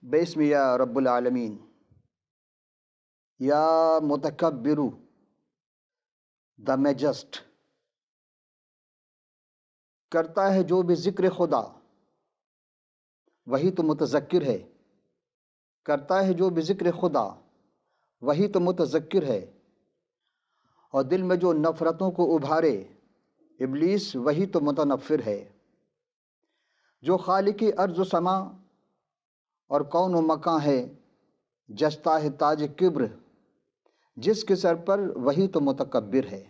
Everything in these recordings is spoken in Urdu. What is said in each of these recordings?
بسم یا رب العالمین یا متکبر دا میجسٹ، کرتا ہے جو بھی ذکر خدا وہی تو متذکر ہے، کرتا ہے جو بھی ذکر خدا وہی تو متذکر ہے، اور دل میں جو نفرتوں کو ابھارے ابلیس وہی تو متنفر ہے، جو خالق ارض و سما اور کون و مکاں ہے، جستا ہے تاج کبر جس کے سر پر وہی تو متکبر ہے۔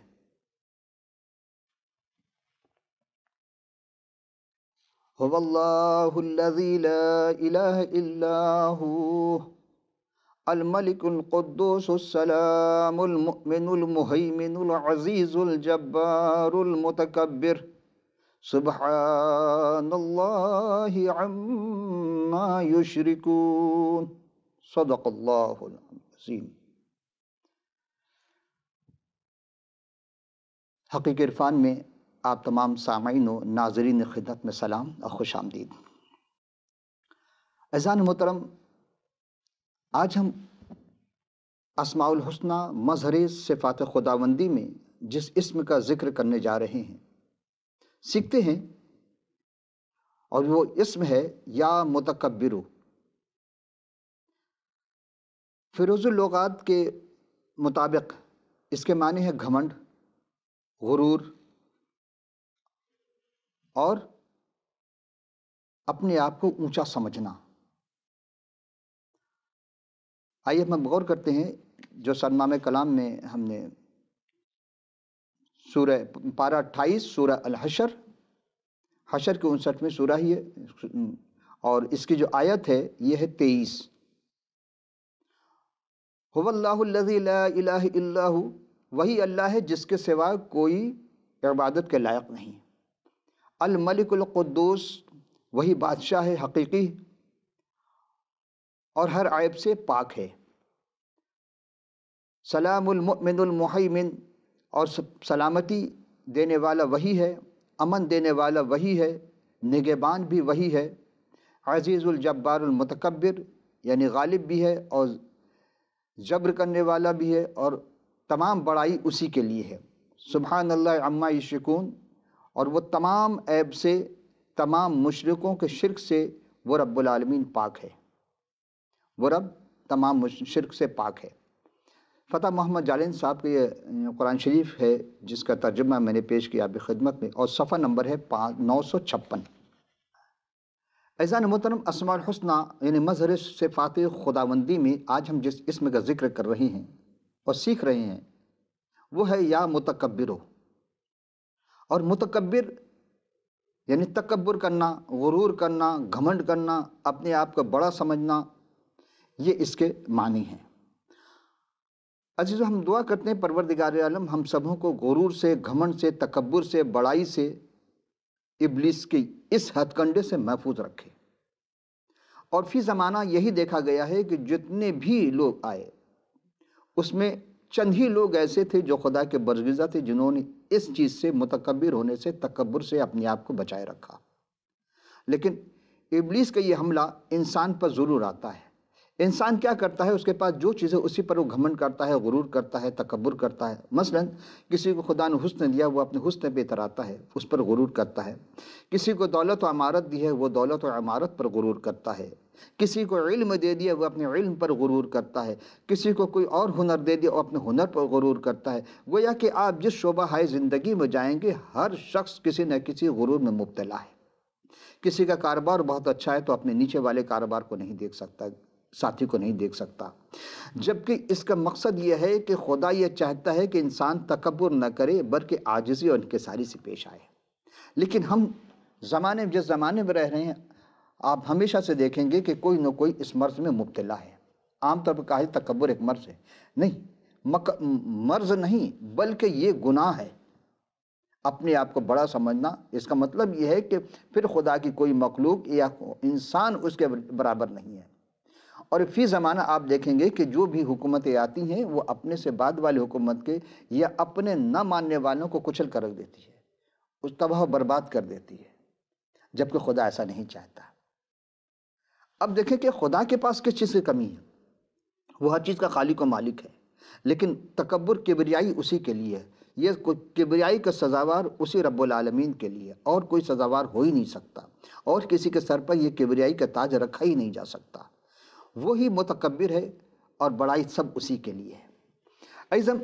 هو اللہ الذی لا الہ الا هو الملک القدوس السلام المؤمن المہیمن العزیز الجبار المتکبر سبحان اللہ عما یشرکون۔ صدق اللہ العظیم۔ حقیق عرفان میں آپ تمام سامعین و ناظرین خدمت میں سلام اور خوش آمدید۔ عزیزان محترم، آج ہم اسماء الحسنی مظہر صفات خداوندی میں جس اسم کا ذکر کرنے جا رہے ہیں سیکھتے ہیں، اور وہ اسم ہے یا متکبر۔ فیروز اللغات کے مطابق اس کے معنی ہے گھمنڈ، غرور اور اپنے آپ کو اونچا سمجھنا۔ آئیے ہم غور کرتے ہیں جو سرنامہ کلام میں ہم نے سورہ پارہ 28 سورہ الحشر، حشر کی 59ویں سورہ ہی ہے، اور اس کی جو آیت ہے یہ ہے 23۔ هو اللہ الذی لا الہ الا هو، وہی اللہ ہے جس کے سوا کوئی عبادت کے لائق نہیں۔ الملک القدوس، وہی بادشاہ ہے حقیقی اور ہر عیب سے پاک ہے۔ سلام المؤمن المہیمن، اور سلامتی دینے والا وہی ہے، امن دینے والا وہی ہے، نگہبان بھی وہی ہے۔ عزیز الجبار المتکبر، یعنی غالب بھی ہے اور جبر کرنے والا بھی ہے، اور تمام بڑائی اسی کے لیے ہے۔ سبحان اللہ عما یشرکون، اور وہ تمام عیب سے، تمام مشرکوں کے شرک سے وہ رب العالمین پاک ہے، وہ رب تمام شرک سے پاک ہے۔ فتح محمد جالین صاحب کے یہ قرآن شریف ہے جس کا ترجمہ میں نے پیش کیا آپ کی خدمت میں، اور صفحہ نمبر ہے 956۔ عزیزان محترم، اسماء الحسنی یعنی مظہر صفات خداوندی میں آج ہم جس اسم کا ذکر کر رہے ہیں اور سیکھ رہے ہیں وہ ہے یا متکبر۔ اور متکبر یعنی تکبر کرنا، غرور کرنا، گھمنڈ کرنا، اپنے آپ کو بڑا سمجھنا، یہ اس کے معنی ہیں۔ عزیزو، ہم دعا کرتے ہیں پروردگار عالم ہم سبوں کو غرور سے، گھمنڈ سے، تکبر سے، بڑائی سے، ابلیس کی اس ہتھ کنڈے سے محفوظ رکھے۔ اور فی زمانہ یہی دیکھا گیا ہے کہ جتنے بھی لوگ آئے اس میں چند ہی لوگ ایسے تھے جو خدا کے برگزیدہ تھے، جنہوں نے اس چیز سے، متکبر ہونے سے، تکبر سے اپنے آپ کو بچائے رکھا۔ لیکن ابلیس کا یہ حملہ انسان پر ضرور آتا ہے۔ انسان کیا کرتا ہے، اس کے پاس جو چیز ہے اسی پر وہ گھمنڈ کرتا ہے، غرور کرتا ہے، تکبر کرتا ہے۔ مثلا کسی کو خدا نے حسن دیا، وہ اپنے حسن پہ اتراتا ہے، اس پر غرور کرتا ہے۔ کسی کو دولت و عمارت دی ہے، وہ دولت و عمارت پر غرور کرتا ہے۔ کسی کو علم دے دیا، وہ اپنے علم پر غرور کرتا ہے۔ کسی کو کوئی اور ہنر دے دیا، وہ اپنے ہنر پر غرور کرتا ہے۔ گویا کہ آپ جس شعبہ ہائے زندگی میں جائیں گے، ہر شخص کسی نہ کسی غرور میں مبتلا ہے۔ کسی کا کاروبار بہت اچھا ہے تو اپنے نیچے والے کاروبار کو نہیں دیکھ سکتا، ساتھی کو نہیں دیکھ سکتا، جبکہ اس کا مقصد یہ ہے کہ خدا یہ چاہتا ہے کہ انسان تکبر نہ کرے بلکہ عاجزی اور انکساری سے پیش آئے۔ لیکن ہم جس زمانے میں رہ رہے ہیں، آپ ہمیشہ سے دیکھیں گے کہ کوئی نہ کوئی اس مرض میں مبتلا ہے۔ عام طور پر کہا ہے تکبر ایک مرض ہے، نہیں، مرض نہیں بلکہ یہ گناہ ہے۔ اپنے آپ کو بڑا سمجھنا، اس کا مطلب یہ ہے کہ پھر خدا کی کوئی مخلوق یا انسان اس کے برابر نہیں ہے۔ اور فی زمانہ آپ دیکھیں گے کہ جو بھی حکومتیں آتی ہیں وہ اپنے سے بعد والی حکومت کے یا اپنے نہ ماننے والوں کو کچل کر رکھ دیتی ہے، اس تباہ و برباد کر دیتی ہے، جبکہ خدا ایسا نہیں چاہتا۔ اب دیکھیں کہ خدا کے پاس کس چیز کی کمی ہے؟ وہ ہر چیز کا خالق و مالک ہے، لیکن تکبر کبریائی اسی کے لیے ہے، یہ کبریائی کا سزاوار اسی رب العالمین کے لیے، اور کوئی سزاوار ہو ہی نہیں سکتا، اور کسی کے سر پر یہ کبریائی کا تاج رکھا ہی نہیں جا سکتا۔ وہی متکبر ہے اور بڑائی سب اسی کے لیے ہے۔ ایضاً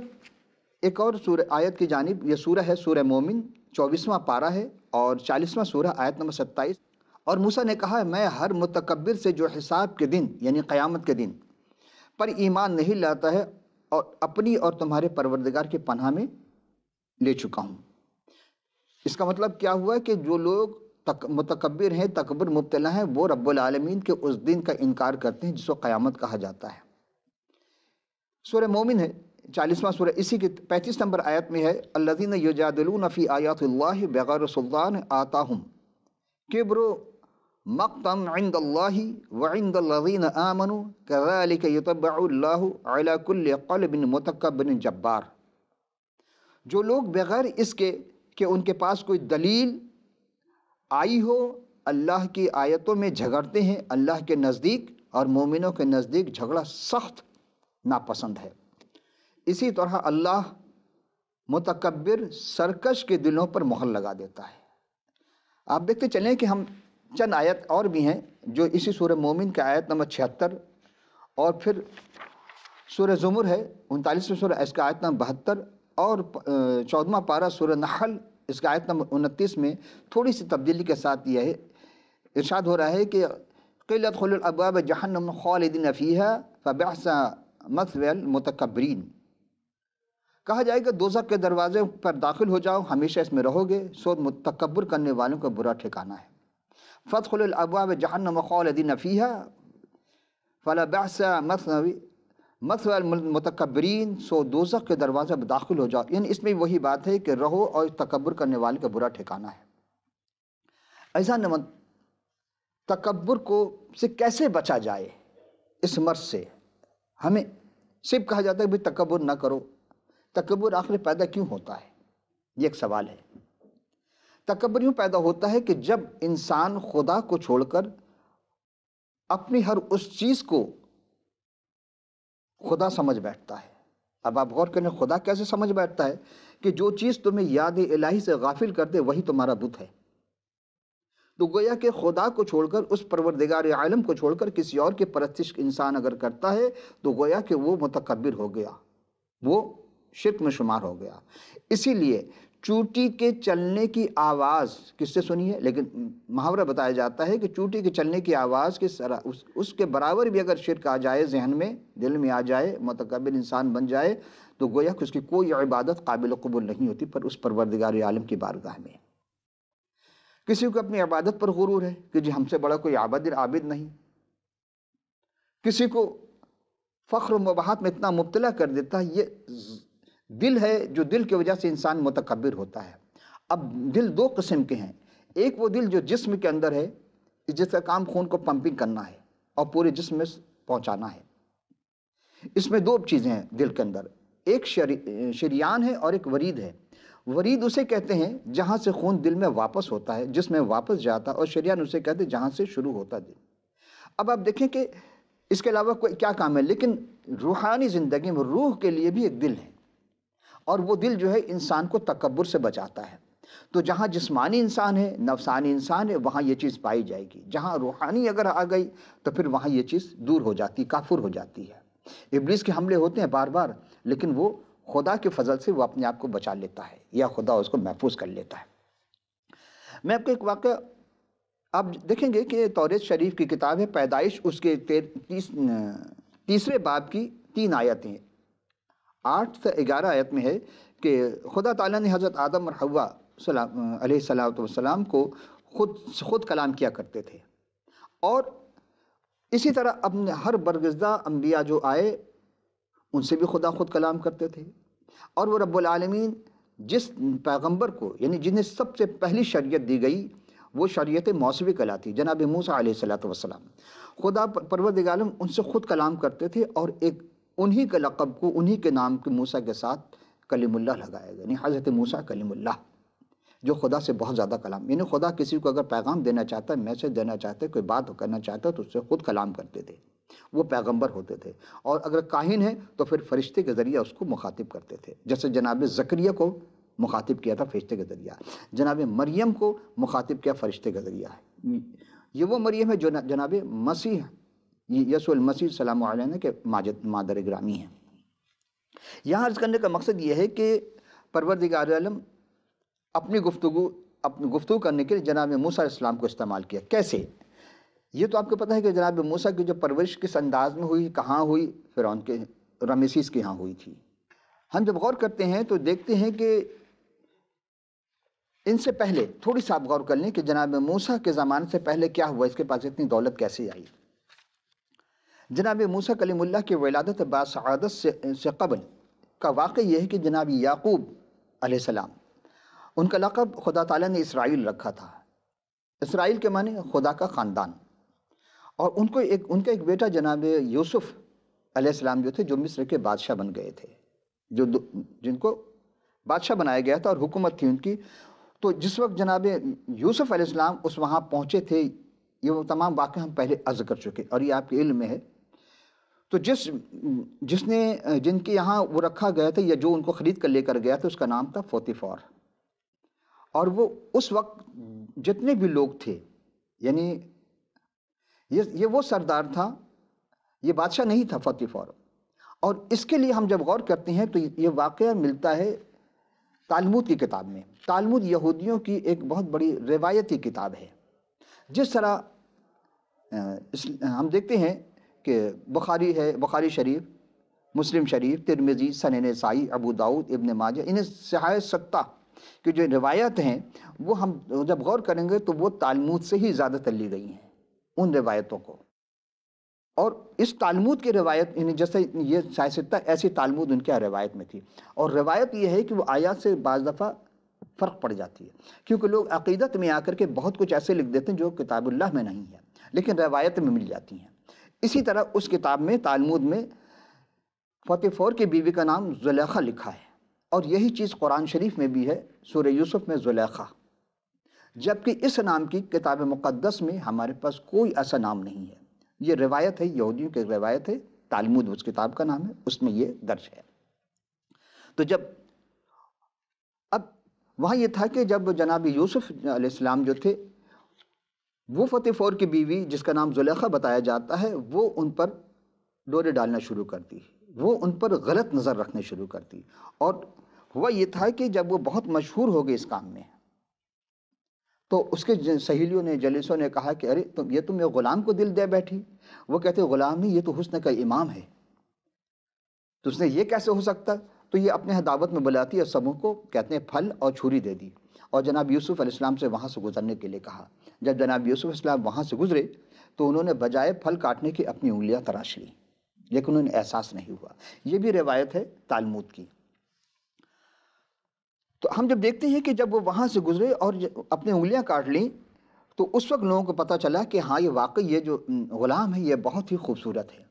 ایک اور سورہ آیت کی جانب، یہ سورہ ہے سورہ مومن، 24واں پارہ ہے اور 40واں سورہ، آیت نمبر 27۔ اور موسیٰ نے کہا میں ہر متکبر سے جو حساب کے دن یعنی قیامت کے دن پر ایمان نہیں لاتا ہے اور اپنی اور تمہارے پروردگار کے پناہ میں لے چکا ہوں۔ اس کا مطلب کیا ہوا کہ جو لوگ متکبر ہیں، تکبر مبتلا ہیں، وہ رب العالمین کے اس دن کا انکار کرتے ہیں جس کو قیامت کہا جاتا ہے۔ سورہ مومن ہے 40واں سورہ، اسی کی 35 نمبر آیت میں ہے الذین یجادلون فی آیات اللہ بغیر سلطان آتاہم کبر مقتم عند اللہ وعند الذین آمنوا کذالک یطبع اللہ علی کل قلب متکبر جبار۔ جو لوگ بغیر اس کے کہ ان کے پاس کوئی دلیل آئی ہو اللہ کی آیتوں میں جھگڑتے ہیں، اللہ کے نزدیک اور مومنوں کے نزدیک جھگڑا سخت ناپسند ہے۔ اسی طرح اللہ متکبر سرکش کے دلوں پر مہر لگا دیتا ہے۔ آپ دیکھتے چلیں کہ ہم چند آیت اور بھی ہیں جو اسی سورہ مومن کے آیت نمبر 76 اور پھر سورہ زمر ہے 39واں سورہ، اس کا آیت نمبر 72 اور 14واں پارہ سورہ نحل، اس کا آیت نمبر 29 میں تھوڑی سی تبدیلی کے ساتھ یہ ہے، ارشاد ہو رہا ہے کہ قِيلَ ادْخُلُوا الْأَبْوَابَ جَهَنَّمَ خَالِدِينَ فِيهَا فَبِئْسَ مَثْوَى الْمُتَكَبِّرِينَ۔ کہا جائے کہ دوزخ کے دروازے پر داخل ہو جاؤ، ہمیشہ اس میں رہو گے، سو تکبر کرنے والوں کا برا ٹھکانہ ہے۔ فَادْخُلُوا الْأَبْوَابَ جَهَنَّمَ خَالِدِينَ فِيهَا فَلَبِئْسَ مَثْوَى الْمُتَكَبِّرِينَ، سو دوزخ کے دروازے پر داخل ہو جاؤ، یعنی اس میں وہی بات ہے کہ رہو اور تکبر کرنے والے کا برا ٹھکانہ ہے۔ ایسا نمن تکبر کو سے کیسے بچا جائے؟ اس مرض سے ہمیں صرف کہا جاتا ہے کہ تکبر نہ کرو، تکبر آخر پیدا کیوں ہوتا ہے؟ یہ ایک سوال ہے۔ تکبر یوں پیدا ہوتا ہے کہ جب انسان خدا کو چھوڑ کر اپنی ہر اس چیز کو خدا سمجھ بیٹھتا ہے۔ اب آپ غور کریں خدا کیسے سمجھ بیٹھتا ہے کہ جو چیز تمہیں یاد الہی سے غافل کر دے وہی تمہارا بت ہے۔ تو گویا کہ خدا کو چھوڑ کر، اس پروردگار عالم کو چھوڑ کر کسی اور کی پرستش انسان اگر کرتا ہے تو گویا کہ وہ متکبر ہو گیا، وہ شرک میں شمار ہو گیا۔ اسی لیے چوٹی کے چلنے کی آواز کس سے سنی ہے؟ لیکن محاورہ بتایا جاتا ہے کہ چوٹی کے چلنے کی آواز اس کے برابر بھی اگر شرک آ جائے، ذہن میں دل میں آ جائے، متکبر انسان بن جائے، تو گویا کہ اس کی کوئی عبادت قابل قبول نہیں ہوتی پر اس پروردگار عالم کی بارگاہ میں۔ کسی کو اپنی عبادت پر غرور ہے کہ جی ہم سے بڑا کوئی عابد نہیں، کسی کو فخر و مباحات میں اتنا مبتلا کر دیتا ہے۔ یہ دل ہے جو دل کی وجہ سے انسان متکبر ہوتا ہے۔ اب دل دو قسم کے ہیں، ایک وہ دل جو جسم کے اندر ہے، جس کا کام خون کو پمپنگ کرنا ہے اور پورے جسم میں پہنچانا ہے۔ اس میں دو چیزیں ہیں دل کے اندر، ایک شریان ہے اور ایک ورید ہے۔ ورید اسے کہتے ہیں جہاں سے خون دل میں واپس ہوتا ہے، جس میں واپس جاتا ہے، اور شریان اسے کہتے ہیں جہاں سے شروع ہوتا ہے دل۔ اب آپ دیکھیں کہ اس کے علاوہ کوئی کیا کام ہے، لیکن روحانی زندگی میں روح کے لیے بھی ایک دل ہے، اور وہ دل جو ہے انسان کو تکبر سے بچاتا ہے۔ تو جہاں جسمانی انسان ہے، نفسانی انسان ہے، وہاں یہ چیز پائی جائے گی۔ جہاں روحانی اگر آ گئی تو پھر وہاں یہ چیز دور ہو جاتی، کافر ہو جاتی ہے۔ ابلیس کے حملے ہوتے ہیں بار بار، لیکن وہ خدا کے فضل سے وہ اپنے آپ کو بچا لیتا ہے، یا خدا اس کو محفوظ کر لیتا ہے۔ میں آپ کو ایک واقعہ، آپ دیکھیں گے کہ توریت شریف کی کتاب ہے پیدائش، اس کے 30ویں باب کی 3 آیتیں، 8 سے 11 آیت میں ہے کہ خدا تعالیٰ نے حضرت آدم اور حوا علیہ السلام کو خود کلام کیا کرتے تھے، اور اسی طرح اپنے ہر برگزیدہ انبیاء جو آئے ان سے بھی خدا خود کلام کرتے تھے۔ اور وہ رب العالمین جس پیغمبر کو، یعنی جنہیں سب سے پہلی شریعت دی گئی، وہ شریعت موسوی کہلاتی، جناب موسیٰ علیہ السلام، خدا پروردگار عالم ان سے خود کلام کرتے تھے، اور ایک انہی کے لقب کو، انہی کے نام کے موسیٰ کے ساتھ کلیم اللہ لگایا گیا، یعنی حضرت موسیٰ کلیم اللہ۔ جو خدا سے بہت زیادہ کلام، یعنی خدا کسی کو اگر پیغام دینا چاہتا ہے، میسج دینا چاہتا ہے، کوئی بات کرنا چاہتا ہے تو اس سے خود کلام کرتے تھے، وہ پیغمبر ہوتے تھے۔ اور اگر کاہن ہے تو پھر فرشتے کے ذریعے اس کو مخاطب کرتے تھے، جیسے جناب زکریا کو مخاطب کیا تھا فرشتے کے ذریعہ، جناب مریم کو مخاطب کیا فرشتے کے ذریعہ ہے۔ یہ وہ مریم ہے جو جناب مسیح یسوع المسیح سلام علیہ کے مادر گرامی ہیں۔ یہاں عرض کرنے کا مقصد یہ ہے کہ پروردگار عالم اپنی گفتگو کرنے کے لیے جناب موسیٰ علیہ السلام کو استعمال کیا۔ کیسے؟ یہ تو آپ کو پتہ ہے کہ جناب موسیٰ کی جو پرورش کس انداز میں ہوئی، کہاں ہوئی؟ فرعون کے رمیسیس کے ہاں ہوئی تھی۔ ہم جب غور کرتے ہیں تو دیکھتے ہیں کہ ان سے پہلے تھوڑی سی آپ غور کر لیں کہ جناب موسیٰ کے زمانے سے پہلے کیا ہوا، اس کے پاس اتنی دولت کیسے آئی۔ جناب موسیٰ کلیم اللہ کی ولادت باسعادت سے قبل کا واقعہ یہ ہے کہ جناب یعقوب علیہ السلام، ان کا لقب خدا تعالیٰ نے اسرائیل رکھا تھا۔ اسرائیل کے معنی خدا کا خاندان، اور ان کا ایک بیٹا جناب یوسف علیہ السلام جو تھے، جو مصر کے بادشاہ بن گئے تھے، جن کو بادشاہ بنایا گیا تھا اور حکومت تھی ان کی۔ تو جس وقت جناب یوسف علیہ السلام وہاں پہنچے تھے، یہ وہ تمام واقعہ ہم پہلے عرض کر چکے اور یہ آپ کے علم میں ہے۔ تو جن کے یہاں وہ رکھا گیا تھا یا جو ان کو خرید کر لے کر گیا تھا، اس کا نام تھا پوتیفار۔ اور وہ اس وقت جتنے بھی لوگ تھے، یعنی یہ وہ سردار تھا، یہ بادشاہ نہیں تھا پوتیفار۔ اور اس کے لیے ہم جب غور کرتے ہیں تو یہ واقعہ ملتا ہے تالمود کی کتاب میں۔ تالمود یہودیوں کی ایک بہت بڑی روایتی کتاب ہے۔ جس طرح ہم دیکھتے ہیں کہ بخاری ہے، بخاری شریف، مسلم شریف، ترمذی، سنن نسائی، ابو داؤد، ابن ماجہ، انہیں صحاح ستہ کی جو روایت ہیں وہ ہم جب غور کریں گے تو وہ تالمود سے ہی زیادہ تر لی گئی ہیں ان روایتوں کو۔ اور اس تالمود کی روایت، یعنی جیسے یہ صحاح ستہ، ایسی تالمود ان کے روایت میں تھی۔ اور روایت یہ ہے کہ وہ آیات سے بعض دفعہ فرق پڑ جاتی ہے، کیونکہ لوگ عقیدت میں آ کر کے بہت کچھ ایسے لکھ دیتے ہیں جو کتاب اللہ میں نہیں ہے لیکن روایت میں مل جاتی ہیں۔ اسی طرح اس کتاب میں تالمود میں پوتیفار کی بیوی کا نام زلیخا لکھا ہے، اور یہی چیز قرآن شریف میں بھی ہے، سورہ یوسف میں زلیخا، جبکہ اس نام کی کتاب مقدس میں ہمارے پاس کوئی ایسا نام نہیں ہے۔ یہ روایت ہے، یہودیوں کی روایت ہے، تالمود اس کتاب کا نام ہے، اس میں یہ درج ہے۔ تو اب وہاں یہ تھا کہ جب جناب یوسف علیہ السلام جو تھے، وہ پوتیفار کی بیوی جس کا نام زلیخا بتایا جاتا ہے، وہ ان پر ڈورے ڈالنا شروع کرتی، وہ ان پر غلط نظر رکھنے شروع کرتی۔ اور ہوا یہ تھا کہ جب وہ بہت مشہور ہو گئے اس کام میں، تو اس کے سہیلیوں نے، جلیسوں نے کہا کہ ارے یہ تم ایک غلام کو دل دے بیٹھی۔ وہ کہتے غلام نہیں، یہ تو حسن کا امام ہے، تو اس نے یہ کیسے ہو سکتا؟ تو یہ اپنے دعوت میں بلاتی ہے، سبوں کو کہتے ہیں پھل اور چھری دے دی، اور جناب یوسف علیہ السلام سے وہاں سے گزرنے کے لیے کہا۔ جب جناب یوسف علیہ السلام وہاں سے گزرے تو انہوں نے بجائے پھل کاٹنے کی اپنی انگلیاں تراش لی، لیکن انہیں احساس نہیں ہوا۔ یہ بھی روایت ہے تالمود کی۔ تو ہم جب دیکھتے ہیں کہ جب وہ وہاں سے گزرے اور اپنی انگلیاں کاٹ لیں، تو اس وقت لوگوں کو پتہ چلا کہ ہاں یہ واقعی یہ جو غلام ہے یہ بہت ہی خوبصورت ہے۔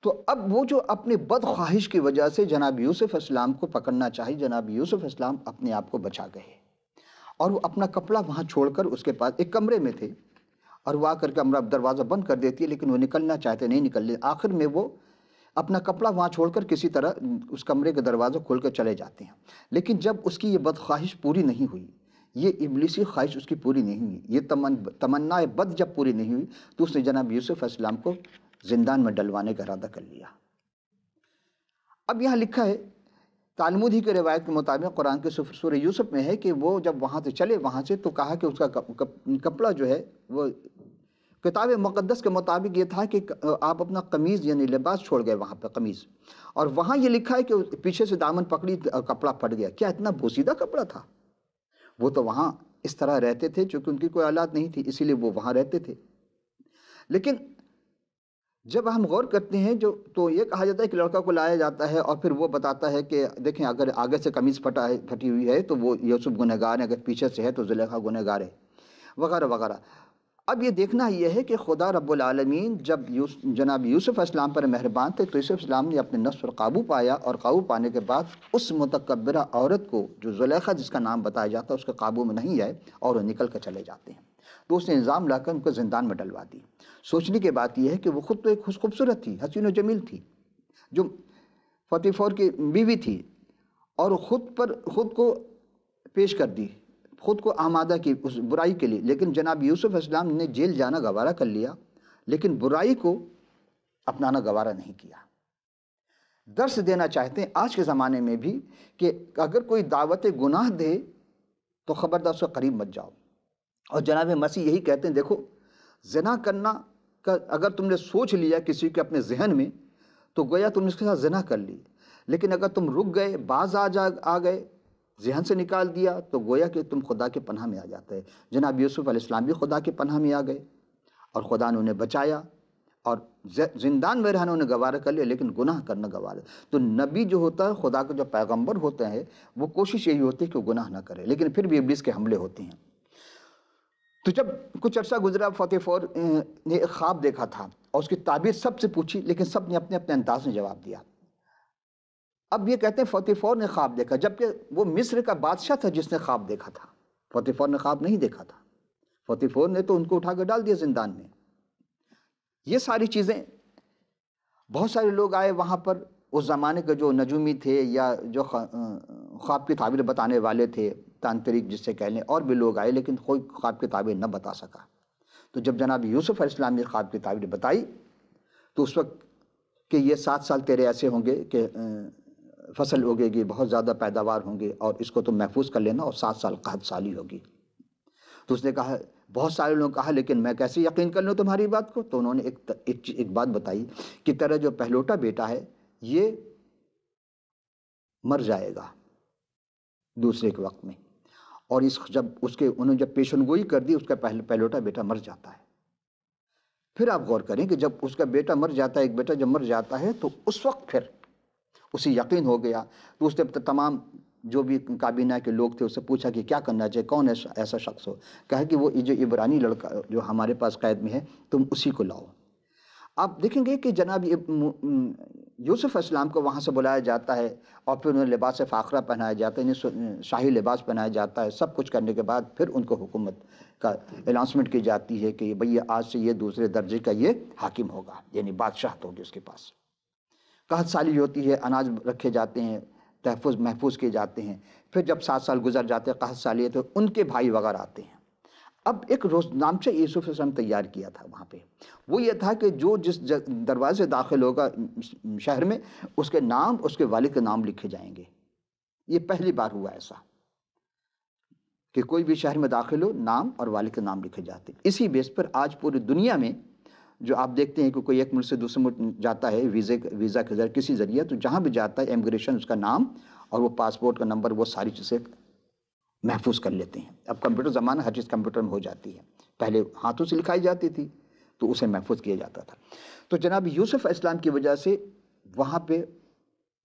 تو اب وہ جو اپنی بد خواہش کی وجہ سے جناب یوسف علیہ السلام کو پکڑنا چاہی، جناب یوسف علیہ السلام اپنے آپ کو بچا گئے، اور وہ اپنا کپڑا وہاں چھوڑ کر اس کے پاس ایک کمرے میں تھے، اور وہ آ کر کے دروازہ بند کر دیتی ہے، لیکن وہ نکلنا چاہتے نہیں نکلنے۔ آخر میں وہ اپنا کپڑا وہاں چھوڑ کر کسی طرح اس کمرے کا دروازہ کھول کر چلے جاتے ہیں۔ لیکن جب اس کی یہ بد خواہش پوری نہیں ہوئی، یہ ابلیسی خواہش اس کی پوری نہیں ہوئی، یہ تمنا بد جب پوری نہیں ہوئی، تو اس نے جناب یوسف علیہ السلام کو زندان میں ڈلوانے کا ارادہ کر لیا۔ اب یہاں لکھا ہے تالمود ہی کے روایت کے مطابق، قرآن کے سورہ یوسف میں ہے کہ وہ جب وہاں سے چلے، وہاں سے تو کہا کہ اس کا کپڑا جو ہے وہ کتاب مقدس کے مطابق یہ تھا کہ آپ اپنا قمیض یعنی لباس چھوڑ گئے وہاں پہ، قمیض، اور وہاں یہ لکھا ہے کہ پیچھے سے دامن پکڑی، کپڑا پھٹ گیا۔ کیا اتنا بوسیدہ کپڑا تھا؟ وہ تو وہاں اس طرح رہتے تھے چونکہ ان کی کوئی اولاد نہیں تھی، اسی لیے وہ وہاں رہتے تھے۔ لیکن جب ہم غور کرتے ہیں تو یہ کہا جاتا ہے کہ لڑکا کو لایا جاتا ہے اور پھر وہ بتاتا ہے کہ دیکھیں اگر آگے سے قمیض پھٹی ہوئی ہے تو وہ یوسف گنہگار ہے، اگر پیچھے سے ہے تو زلیخا گنہگار ہے، وغیرہ وغیرہ۔ اب یہ دیکھنا یہ ہے کہ خدا رب العالمین جب جناب یوسف علیہ السلام پر مہربان تھے تو یوسف علیہ السلام نے اپنے نفس پر قابو پایا، اور قابو پانے کے بعد اس متکبرہ عورت کو جو زلیخا جس کا نام بتایا جاتا ہے اس کے قابو میں نہیں آئے اور وہ نکل کر چلے جاتے ہیں، تو اس نے الزام لا کر ان کو زندان میں ڈلوا دی۔ سوچنے کی بات یہ ہے کہ وہ خود تو ایک خوبصورت تھی، حسین و جمیل تھی، جو فتح فور کی بیوی تھی، اور خود کو پیش کر دی، خود کو آمادہ کی اس برائی کے لیے، لیکن جناب یوسف علیہ السلام نے جیل جانا گوارہ کر لیا، لیکن برائی کو اپنانا گوارہ نہیں کیا۔ درس دینا چاہتے ہیں آج کے زمانے میں بھی کہ اگر کوئی دعوت گناہ دے تو خبردار اس کے قریب مت جاؤ، اور جناب مسیح یہی کہتے ہیں، دیکھو زنا کرنا کا اگر تم نے سوچ لیا کسی کے اپنے ذہن میں تو گویا تم نے اس کے ساتھ زنا کر لی، لیکن اگر تم رک گئے، باز آ گئے، ذہن سے نکال دیا، تو گویا کہ تم خدا کے پناہ میں آ جاتے ہیں۔ جناب یوسف علیہ السلام بھی خدا کے پناہ میں آ گئے، اور خدا نے انہیں بچایا، اور زندان میں رہنا انہیں گوارہ کر لیا، لیکن گناہ کرنا گوارہ۔ تو نبی جو ہوتا ہے، خدا کا جو پیغمبر ہوتا ہے، وہ کوشش یہی ہوتی ہے کہ وہ گناہ نہ کرے، لیکن پھر بھی ابلیس کے حملے ہوتے ہیں۔ تو جب کچھ عرصہ گزرا، فتح فور نے ایک خواب دیکھا تھا، اور اس کی تعبیر سب سے پوچھی، لیکن سب نے اپنے اپنے انداز میں جواب دیا۔ اب یہ کہتے ہیں فتح فور نے خواب دیکھا، جبکہ وہ مصر کا بادشاہ تھا جس نے خواب دیکھا تھا، فتح فور نے خواب نہیں دیکھا تھا۔ فتح فور نے تو ان کو اٹھا کر ڈال دیا زندان میں۔ یہ ساری چیزیں، بہت سارے لوگ آئے وہاں پر، اس زمانے کے جو نجومی تھے یا جو خواب کی تعبیر بتانے والے تھے، تانترک جس سے کہہ لیں، اور بھی لوگ آئے، لیکن کوئی خواب کی تعبیر نہ بتا سکا۔ تو جب جناب یوسف علیہ السلام نے خواب کی تعبیر بتائی تو اس وقت کہ یہ 7 سال تیرے ایسے ہوں گے کہ فصل اگے گی، بہت زیادہ پیداوار ہوں گی، اور اس کو تم محفوظ کر لینا، اور 7 سال قحط سالی ہوگی۔ تو اس نے کہا، بہت سارے لوگوں نے کہا لیکن میں کیسے یقین کر لوں تمہاری بات کو؟ تو انہوں نے ایک بات بتائی کہ تیرا جو پہلوٹا بیٹا ہے یہ مر جائے گا دوسرے کے وقت میں، اور انہوں نے جب پیشن گوئی کر دی، اس کا پہلوٹا بیٹا مر جاتا ہے۔ پھر آپ غور کریں کہ جب اس کا بیٹا مر جاتا ہے، ایک بیٹا جب مر جاتا ہے، تو اس وقت پھر اسے یقین ہو گیا۔ تو اس نے تمام جو بھی کابینہ کے لوگ تھے اس سے پوچھا کہ کیا کرنا چاہیے، کون ایسا شخص ہو؟ کہا کہ وہ جو عبرانی لڑکا جو ہمارے پاس قید میں ہے، تم اسی کو لاؤ۔ آپ دیکھیں گے کہ جناب یوسف علیہ السلام کو وہاں سے بلایا جاتا ہے، اور پھر انہیں لباس فاخرہ پہنایا جاتا ہے، انہیں شاہی لباس پہنایا جاتا ہے۔ سب کچھ کرنے کے بعد پھر ان کو حکومت کا اناؤنسمنٹ کی جاتی ہے کہ بھئی آج سے یہ دوسرے درجے کا یہ حاکم ہوگا، یعنی بادشاہت ہوگی اس کے پاس۔ قحط سالی ہوتی ہے، اناج رکھے جاتے ہیں، محفوظ کیے جاتے ہیں۔ پھر جب 7 سال گزر جاتے ہیں، قحط سالی ہے، تو ان کے بھائی وغیرہ آتے ہیں۔ اب ایک روزنامچہ یوسف علیہ السلام تیار کیا تھا وہاں پہ، وہ یہ تھا کہ جو جس دروازے سے داخل ہوگا شہر میں، اس کے نام، اس کے والد کے نام لکھے جائیں گے۔ یہ پہلی بار ہوا ایسا کہ کوئی بھی شہر میں داخل ہو، نام اور والد کے نام لکھے جاتے ہیں۔ اسی بیس پر آج پوری دنیا میں جو آپ دیکھتے ہیں کہ کوئی ایک ملک سے دوسرے ملک جاتا ہے ویزا کے ذریعے کسی ذریعے، تو جہاں بھی جاتا ہے امیگریشن اس کا نام اور وہ پاسپورٹ کا نمبر، وہ ساری چیزیں محفوظ کر لیتے ہیں۔ اب کمپیوٹر زمانہ، ہر چیز کمپیوٹر میں ہو جاتی ہے، پہلے ہاتھوں سے لکھائی جاتی تھی تو اسے محفوظ کیا جاتا تھا۔ تو جناب یوسف علیہ السلام کی وجہ سے وہاں پہ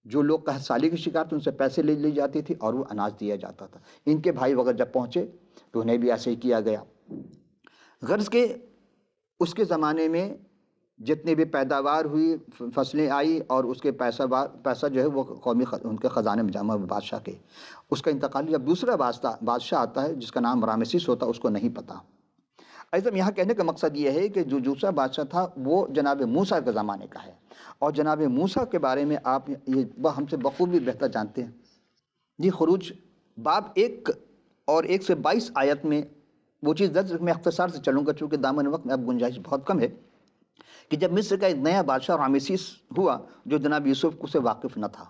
جو لوگ قحط سالی کے شکار تھے ان سے پیسے لے لی جاتی تھی اور وہ اناج دیا جاتا تھا۔ ان کے بھائی وغیرہ جب پہنچے تو انہیں بھی ایسے ہی کیا گیا۔ غرض کہ اس کے زمانے میں جتنی بھی پیداوار ہوئی، فصلیں آئی، اور اس کے پیسہ جو ہے وہ قومی ان کے خزانے میں جمع بادشاہ کے، اس کا انتقال۔ جب دوسرا بادشاہ آتا ہے جس کا نام رامسیس ہوتا ہے، اس کو نہیں پتا۔ ایسا یہاں کہنے کا مقصد یہ ہے کہ جو دوسرا بادشاہ تھا وہ جناب موسیٰ کے زمانے کا ہے، اور جناب موسیٰ کے بارے میں آپ یہ ہم سے بخوبی بہتر جانتے ہیں۔ یہ خروج باب 1 اور 1 سے 22 آیت میں وہ چیز درج، میں اختصار سے چلوں گا چونکہ دامن وقت میں اب گنجائش بہت کم ہے، کہ جب مصر کا ایک نیا بادشاہ رامسیس ہوا جو جناب یوسف کو سے واقف نہ تھا،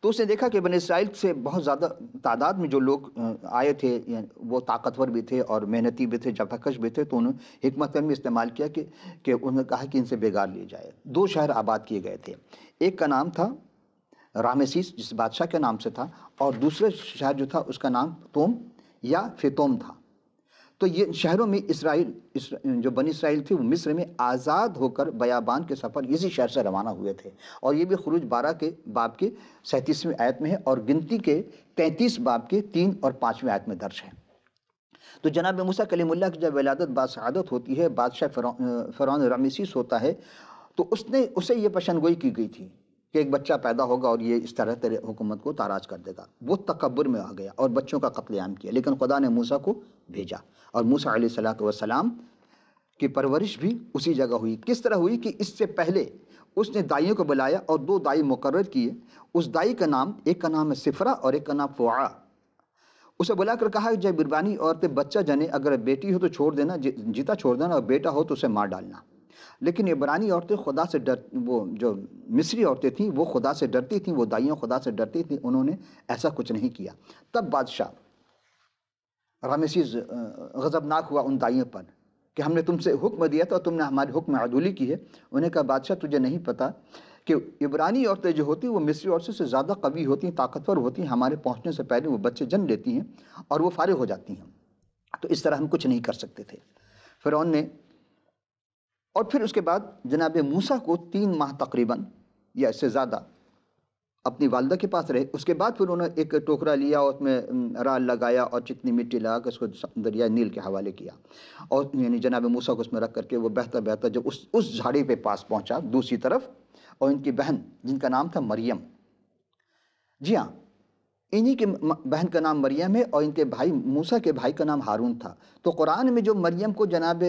تو اس نے دیکھا کہ بنی اسرائیل سے بہت زیادہ تعداد میں جو لوگ آئے تھے، وہ طاقتور بھی تھے اور محنتی بھی تھے، جفاکش بھی تھے، تو انہوں نے حکمت علمی استعمال کیا کہ انہوں نے کہا کہ ان سے بیگار لیے جائے۔ 2 شہر آباد کیے گئے تھے، ایک کا نام تھا رامسیس جس بادشاہ کے نام سے تھا، اور دوسرے شہر جو تھا اس کا نام توم یا فیتوم تھا۔ تو یہ شہروں میں جو بنی اسرائیل تھی وہ مصر میں آزاد ہو کر بیابان کے سفر اسی شہر سے روانہ ہوئے تھے، اور یہ بھی خروج 12 کے باب کے 37ویں آیت میں ہے، اور گنتی کے 33 باب کے 3 اور 5ویں آیت میں درج ہے۔ تو جناب موسیٰ کلیم اللہ کی جب ولادت باسعادت ہوتی ہے، بادشاہ فرعون رامسیس ہوتا ہے، تو اسے یہ پیشن گوئی کی گئی تھی کہ ایک بچہ پیدا ہوگا اور یہ اس طرح تیرے حکومت کو تاراج کر دے گا۔ وہ تکبر میں آ گیا اور بچوں کا قتل عام کیا، لیکن خدا نے موسیٰ کو بھیجا، اور موسیٰ علیہ السلام کی پرورش بھی اسی جگہ ہوئی۔ کس طرح ہوئی کہ اس سے پہلے اس نے دائیوں کو بلایا اور 2 دائی مقرر کیے۔ اس دائی کا نام، ایک کا نام ہے صفرا اور ایک کا نام فعا۔ اسے بلا کر کہا کہ جب عبرانی عورتیں بچہ جنے، اگر بیٹی ہو تو چھوڑ دینا، جیتا چھوڑ دینا، اور بیٹا ہو تو اسے مار ڈالنا۔ لیکن عبرانی عورتیں خدا سے وہ جو مصری عورتیں تھیں وہ خدا سے ڈرتی تھیں، وہ دائیوں خدا سے ڈرتی تھیں، انہوں نے ایسا کچھ نہیں کیا۔ تب بادشاہ رامسیس غضبناک ہوا ان دائیوں پر کہ ہم نے تم سے حکم دیا تھا اور تم نے ہمارے حکم میں عدولی کی ہے۔ انہوں نے کہا بادشاہ تجھے نہیں پتا کہ عبرانی عورتیں جو ہوتی ہیں وہ مصری عورتوں سے زیادہ قوی ہوتی ہیں، طاقتور ہوتی ہیں، ہمارے پہنچنے سے پہلے وہ بچے جن لیتی ہیں اور وہ فارغ ہو جاتی ہیں، تو اس طرح ہم کچھ نہیں کر سکتے تھے۔ فرعون نے، اور پھر اس کے بعد جناب موسیٰ کو 3 ماہ تقریباً یا اس سے زیادہ اپنی والدہ کے پاس رہے۔ اس کے بعد پھر انہوں نے ایک ٹوکرا لیا، اس میں رال لگایا اور چکنی مٹی لگا کر اس کو دریائے نیل کے حوالے کیا، اور یعنی جناب موسیٰ کو اس میں رکھ کر کے وہ بہتا بہتا جب اس جھاڑی پہ پاس پہنچا دوسری طرف، اور ان کی بہن جن کا نام تھا مریم، جی ہاں انہی کی بہن کا نام مریم ہے، اور ان کے بھائی موسیٰ کے بھائی کا نام ہارون تھا۔ تو قرآن میں جو مریم کو جناب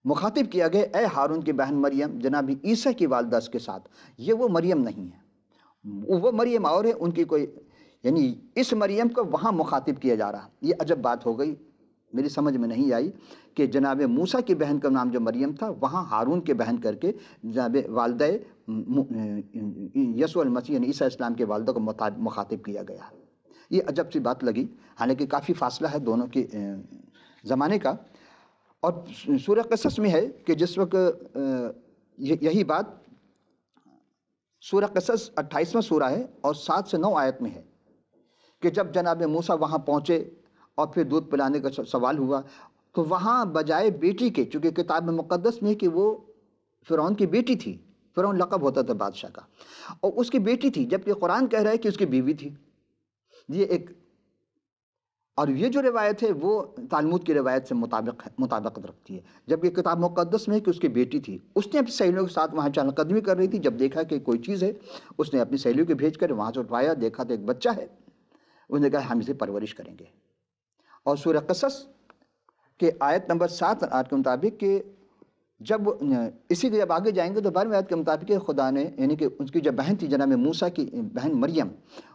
مخاطب کیا گیا، اے ہارون کی بہن مریم، جناب عیسیٰ کی والدہ اس کے ساتھ، یہ وہ مریم نہیں ہے، وہ مریم اور ہے، ان کی کوئی، یعنی اس مریم کو وہاں مخاطب کیا جا رہا۔ یہ عجب بات ہو گئی، میری سمجھ میں نہیں آئی کہ جناب موسیٰ کی بہن کا نام جو مریم تھا وہاں ہارون کے بہن کر کے جناب والدہ یسوع المسیح یعنی عیسیٰ اسلام کے والدہ کو مخاطب کیا گیا۔ یہ عجب سی بات لگی، حالانکہ کافی فاصلہ ہے دونوں کے زمانے کا۔ اور سورہ قصص میں ہے کہ جس وقت یہی بات سورہ قصص 28واں سورہ ہے اور 7 سے 9 آیت میں ہے کہ جب جناب موسیٰ وہاں پہنچے اور پھر دودھ پلانے کا سوال ہوا، تو وہاں بجائے بیٹی کے، چونکہ کتاب مقدس میں کہ وہ فرعون کی بیٹی تھی، فرعون لقب ہوتا تھا بادشاہ کا، اور اس کی بیٹی تھی، جبکہ قرآن کہہ رہا ہے کہ اس کی بیوی تھی۔ یہ ایک، اور یہ جو روایت ہے وہ تالمود کی روایت سے مطابقت رکھتی ہے، جبکہ کتاب مقدس میں ہے کہ اس کی بیٹی تھی۔ اس نے اپنی سہیلیوں کے ساتھ وہاں چہل قدمی کر رہی تھی، جب دیکھا کہ کوئی چیز ہے اس نے اپنی سہیلیوں کو بھیج کر وہاں سے اٹھوایا، دیکھا تو ایک بچہ ہے، اس نے کہا ہم اسے پرورش کریں گے۔ اور سورہ قصص کے آیت نمبر 7 کے مطابق کہ جب اسی کے جب آگے جائیں گے تو 12ویں آیت کے مطابق خدا نے، یعنی کہ اس کی جو بہن تھی جناب موسیٰ کی بہن مریم،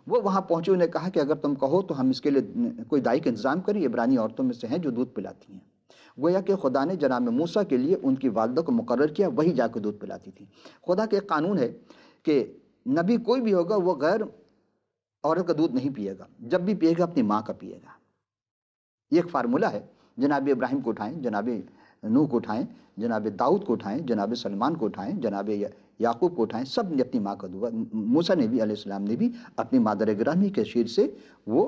وہ وہاں پہنچے، انہیں کہا کہ اگر تم کہو تو ہم اس کے لیے کوئی دائی کا انتظام کریں، عبرانی عورتوں میں سے ہیں جو دودھ پلاتی ہیں۔ گویا کہ خدا نے جناب موسیٰ کے لیے ان کی والدہ کو مقرر کیا، وہی جا کے دودھ پلاتی تھی۔ خدا کے ایک قانون ہے کہ نبی کوئی بھی ہوگا وہ غیر عورت کا دودھ نہیں پیے گا، جب بھی پیے گا اپنی ماں کا پیے گا۔ یہ ایک فارمولہ ہے، جناب ابراہیم کو اٹھائیں، جناب نوح کو اٹھائیں، جناب داؤد کو اٹھائیں، جناب سلمان کو اٹھائیں، جناب یعقوب کو اٹھائیں، سب نے اپنی ماں کا دودھ، موسیٰ نے بھی علیہ السلام نے بھی اپنی مادر گرامی کے شیر سے وہ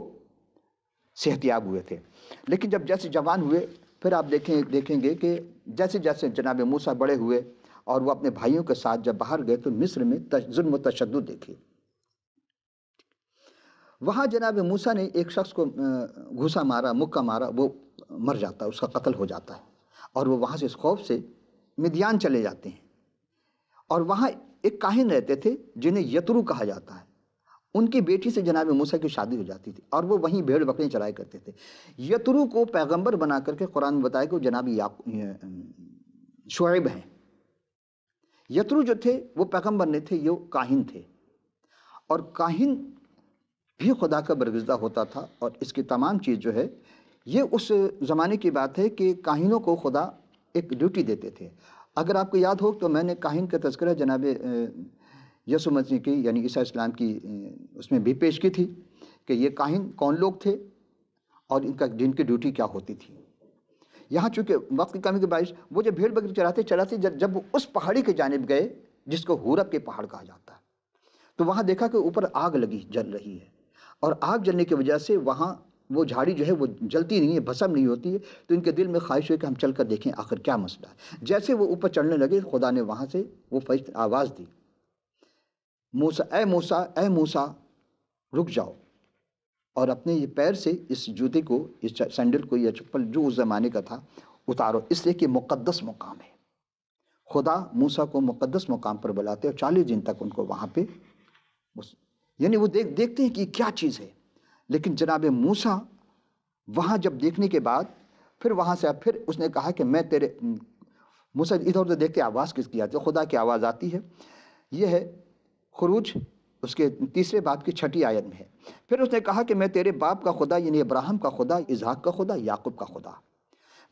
صحتیاب ہوئے تھے۔ لیکن جب جیسے جوان ہوئے، پھر آپ دیکھیں گے کہ جیسے جیسے جناب موسیٰ بڑے ہوئے اور وہ اپنے بھائیوں کے ساتھ جب باہر گئے تو مصر میں ظلم و تشدد دیکھے۔ وہاں جناب موسیٰ نے ایک شخص کو گھوسا مارا، مکہ مارا، وہ مر جاتا ہے، اس کا قتل ہو جاتا ہے، اور وہ وہاں سے اس خوف سے مدیان چلے جاتے ہیں، اور وہاں ایک کاہن رہتے تھے جنہیں یترو کہا جاتا ہے، ان کی بیٹی سے جناب موسیٰ کی شادی ہو جاتی تھی، اور وہ وہیں بھیڑ بکریاں چرایا کرتے تھے۔ یترو کو پیغمبر بنا کر کے قرآن میں بتایا کہ وہ جناب شعیب ہیں۔ یترو جو تھے وہ پیغمبر نہیں تھے، یہ کاہن تھے، اور کاہن بھی خدا کا برگزیدہ ہوتا تھا، اور اس کی تمام چیز جو ہے یہ اس زمانے کی بات ہے کہ کاہنوں کو خدا ایک ڈیوٹی دیتے تھے۔ اگر آپ کو یاد ہو تو میں نے کاہن کا تذکرہ جناب یسوع مسیح کی یعنی عیسیٰ اسلام کی اس میں بھی پیش کی تھی کہ یہ کاہن کون لوگ تھے اور ان کی ڈیوٹی کیا ہوتی تھی۔ یہاں چونکہ وقت کی کمی کے باعث وہ جو بھیڑ بکری چراتے جب وہ اس پہاڑی کی جانب گئے جس کو حورب کے پہاڑ کہا جاتا ہے، تو وہاں دیکھا کہ اوپر آگ لگی جل رہی ہے، اور آگ جلنے کی وجہ سے وہاں وہ جھاڑی جو ہے وہ جلتی نہیں ہے، بھسم نہیں ہوتی ہے، تو ان کے دل میں خواہش ہوئی کہ ہم چل کر دیکھیں آخر کیا مسئلہ ہے۔ جیسے وہ اوپر چڑھنے لگے خدا نے وہاں سے وہ فرشتے آواز دی، موسیٰ اے موسیٰ اے موسیٰ رک جاؤ، اور اپنے یہ پیر سے اس جوتے کو، اس سینڈل کو یا چپل جو اس زمانے کا تھا اتارو، اس لیے کہ مقدس مقام ہے۔ خدا موسیٰ کو مقدس مقام پر بلاتے اور 40 دن تک ان کو وہاں پہ یعنی وہ دیکھتے ہیں کہ یہ کیا چیز ہے۔ لیکن جناب موسیٰ وہاں جب دیکھنے کے بعد پھر وہاں سے پھر اس نے کہا کہ میں تیرے موسیٰ ادھر ادھر دیکھتے آواز کس کی آتی ہے؟ خدا کی آواز آتی ہے۔ یہ ہے خروج اس کے 3 باب کی 6 آیت میں ہے۔ پھر اس نے کہا کہ میں تیرے باپ کا خدا یعنی ابراہیم کا خدا، اسحاق کا خدا، یعقوب کا خدا،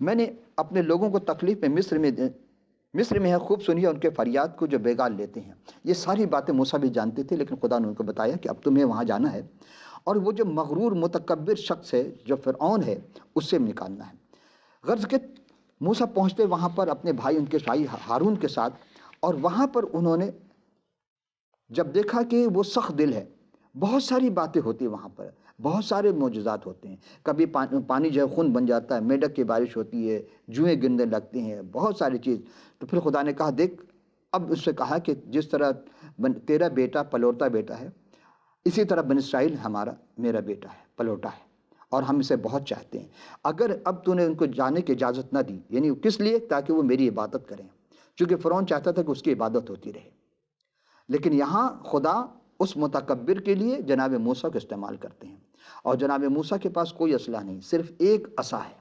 میں نے اپنے لوگوں کو تکلیف میں مصر میں ہے خوب سنی ہے ان کے فریاد کو جو بیگال لیتے ہیں۔ یہ ساری باتیں موسیٰ بھی جانتے تھے، لیکن خدا نے ان کو بتایا کہ اب تمہیں وہاں جانا ہے اور وہ جو مغرور متکبر شخص ہے جو فرعون ہے اس سے نکالنا ہے۔ غرض کہ موسیٰ پہنچتے وہاں پر اپنے بھائی ان کے بھائی ہارون کے ساتھ، اور وہاں پر انہوں نے جب دیکھا کہ وہ سخت دل ہے، بہت ساری باتیں ہوتی ہیں وہاں پر، بہت سارے معجزات ہوتے ہیں، کبھی پانی جو ہے خون بن جاتا ہے، میڈک کی بارش ہوتی ہے، جوئیں گرنے لگتے ہیں، بہت ساری چیز۔ تو پھر خدا نے کہا دیکھ، اب اس سے کہا کہ جس طرح تیرا بیٹا پلوٹا بیٹا ہے، اسی طرح بنی اسرائیل میرا بیٹا ہے، پلوٹا ہے، اور ہم اسے بہت چاہتے ہیں۔ اگر اب تو نے ان کو جانے کی اجازت نہ دی، یعنی کس لیے؟ تاکہ وہ میری عبادت کریں، چونکہ فرعون چاہتا تھا کہ اس کی عبادت ہوتی رہے۔ لیکن یہاں خدا اس متکبر کے لیے جناب موسیٰ کو استعمال کرتے ہیں، اور جناب موسیٰ کے پاس کوئی اسلحہ نہیں، صرف ایک عصا ہے،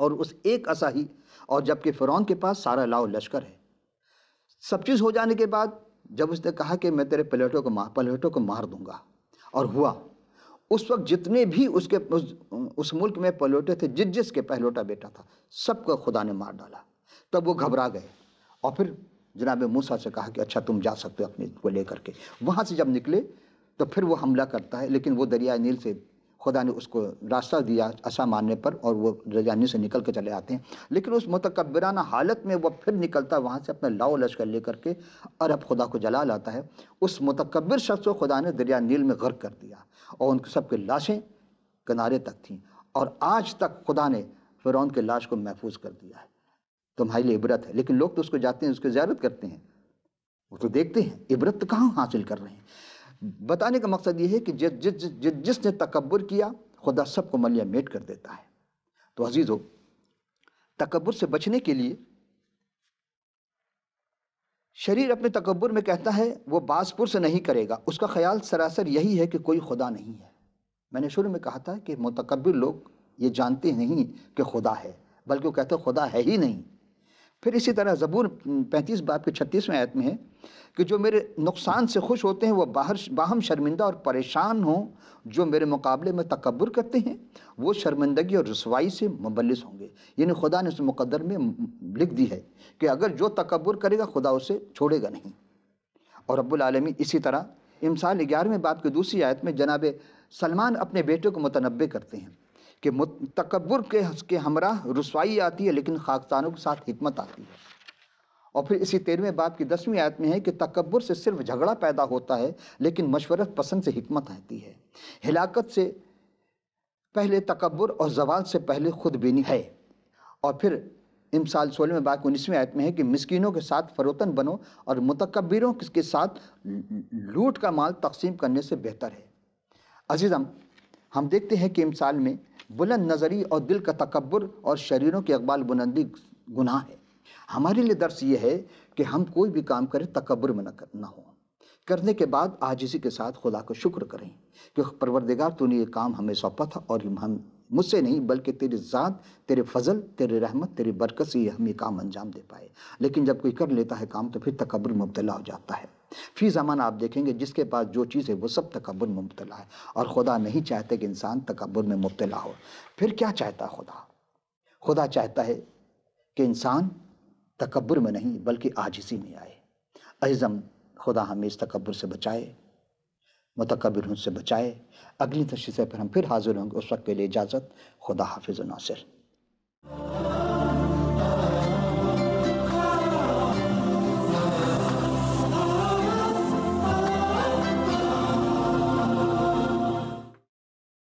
اور اس ایک عصا ہی، اور جبکہ فرعون کے پاس سارا لاؤ لشکر ہے۔ سب چیز ہو جانے کے بعد جب اس نے کہا کہ میں تیرے پلیٹوں کو مار دوں گا، اور ہوا، اس وقت جتنے بھی اس ملک میں پلوٹے تھے، جس کے پہلوٹا بیٹا تھا، سب کو خدا نے مار ڈالا۔ تب وہ گھبرا گئے، اور پھر جناب موسیٰ سے کہا کہ اچھا تم جا سکتے ہو اپنے کو لے کر کے۔ وہاں سے جب نکلے تو پھر وہ حملہ کرتا ہے، لیکن وہ دریائے نیل سے خدا نے اس کو راستہ دیا عصا مارنے پر، اور وہ دریائے نیل سے نکل کے چلے آتے ہیں۔ لیکن اس متکبرانہ حالت میں وہ پھر نکلتا وہاں سے اپنا لاؤ لشکر لے کر کے، اور اب خدا کو جلال آتا ہے۔ اس متکبر شخص کو خدا نے دریائے نیل میں غرق کر دیا، اور ان سب کی لاشیں کنارے تک تھیں، اور آج تک خدا نے فرعون کے لاش کو محفوظ کر دیا ہے۔ تمہارے لیے عبرت ہے، لیکن لوگ تو اس کو جاتے ہیں، اس کی زیارت کرتے ہیں، وہ تو دیکھتے ہیں، عبرت کہاں حاصل کر رہے ہیں؟ بتانے کا مقصد یہ ہے کہ جس نے تکبر کیا، خدا سب کو ملیہ میٹ کر دیتا ہے۔ تو عزیزو، تکبر سے بچنے کے لیے شریر اپنے تکبر میں کہتا ہے وہ باز پرس نہیں کرے گا، اس کا خیال سراسر یہی ہے کہ کوئی خدا نہیں ہے۔ میں نے شروع میں کہا تھا کہ متکبر لوگ یہ جانتے نہیں کہ خدا ہے، بلکہ وہ کہتے ہیں خدا ہے ہی نہیں۔ پھر اسی طرح زبور 35 باب کے 36ویں آیت میں ہے کہ جو میرے نقصان سے خوش ہوتے ہیں وہ باہم شرمندہ اور پریشان ہوں، جو میرے مقابلے میں تکبر کرتے ہیں وہ شرمندگی اور رسوائی سے مبلس ہوں گے۔ یعنی خدا نے اس مقدر میں لکھ دی ہے کہ اگر جو تکبر کرے گا خدا اسے چھوڑے گا نہیں۔ اور رب العالمین اسی طرح امثال 11ویں باب کی 2 آیت میں جناب سلمان اپنے بیٹے کو متنبع کرتے ہیں کہ تکبر کے ہمراہ رسوائی آتی ہے، لیکن خاکساروں کے ساتھ حکمت آتی ہے۔ اور پھر اسی 13ویں باب کی 10ویں آیت میں ہے کہ تکبر سے صرف جھگڑا پیدا ہوتا ہے، لیکن مشورت پسند سے حکمت آتی ہے۔ ہلاکت سے پہلے تکبر اور زوال سے پہلے خود بینی ہے۔ اور پھر امثال 16ویں باب کی 19ویں آیت میں ہے کہ مسکینوں کے ساتھ فروتن بنو، اور متکبروں کے ساتھ لوٹ کا مال تقسیم کرنے سے بہتر ہے۔ عزیزم، ہم دیکھتے ہیں کہ امثال میں بلند نظری اور دل کا تکبر اور شریروں کی اقبال بلندی گناہ ہے۔ ہمارے لیے درس یہ ہے کہ ہم کوئی بھی کام کریں تکبر میں نہ ہو، کرنے کے بعد عاجزی کے ساتھ خدا کو شکر کریں کہ پروردگار تو نے یہ کام ہمیں سونپا تھا، اور ہم مجھ سے نہیں بلکہ تیری ذات، تیرے فضل، تیرے رحمت، تیری برکت سے ہم یہ کام انجام دے پائے۔ لیکن جب کوئی کر لیتا ہے کام تو پھر تکبر میں مبتلا ہو جاتا ہے۔ فی زمانہ آپ دیکھیں گے جس کے پاس جو چیز ہے وہ سب تکبر میں مبتلا ہے، اور خدا نہیں چاہتے کہ انسان تکبر میں مبتلا ہو۔ پھر کیا چاہتا ہے خدا؟ خدا چاہتا ہے کہ انسان تکبر میں نہیں بلکہ عاجزی میں آئے۔ عزیزم، خدا ہمیں اس تکبر سے بچائے، متکبروں سے بچائے۔ اگلی تشریح سے پھر ہم پھر حاضر ہوں گے، اس وقت کے لیے اجازت۔ خدا حافظ و ناصر۔